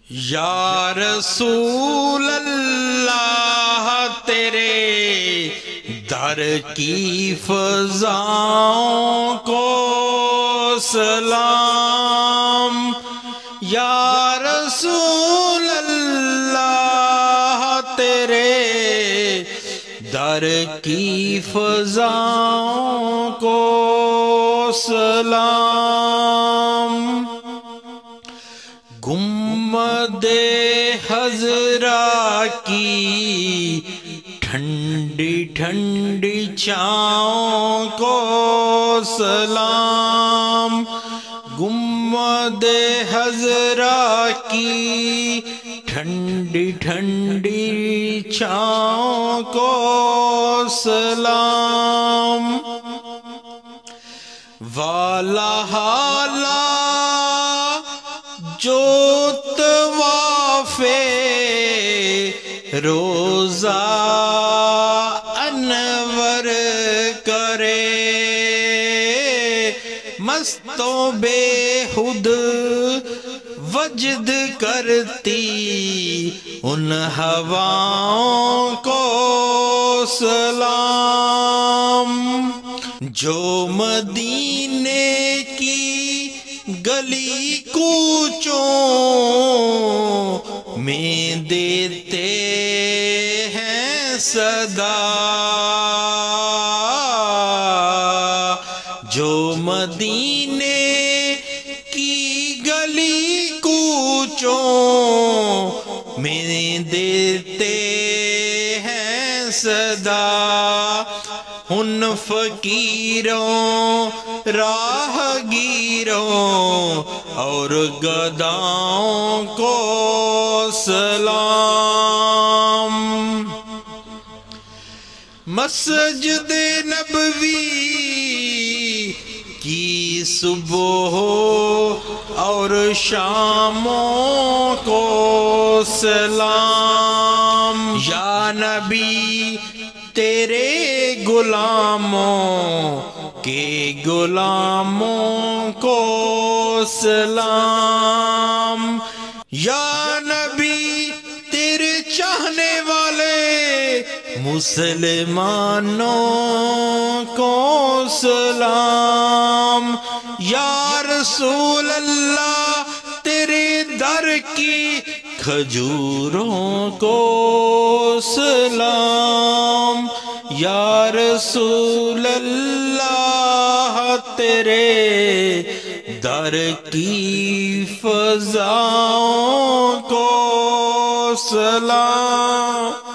یا رسول اللہ تیرے در کی فضاؤں کو سلام، یا رسول اللہ تیرے در کی فضاؤں کو سلام۔ گنبد خضرا کی ٹھنڈی ٹھنڈی چھاؤں کو سلام، گنبد خضرا کی ٹھنڈی ٹھنڈی چھاؤں کو سلام۔ والا حالا جو طواف روضہ انور کرے، مست و بے خود وجد کرتی ان ہواؤں کو سلام۔ جو مدینے کی گلی کوچوں میں دیتے ہیں صدا، جو مدینے کی گلی کوچوں میں دیتے ہیں صدا، ان فقیروں راہ گیروں اور گداؤں کو سلام۔ مسجد نبوی کی صبح اور شاموں کو سلام، یا نبی تیرے غلاموں کے غلاموں کو سلام، یا نبی تیرے چاہنے والے مسلمانوں کو سلام، یا رسول اللہ تیرے در کی کھجوروں کو سلام، یا رسول اللہ تیرے در کی فضاؤں کو سلام۔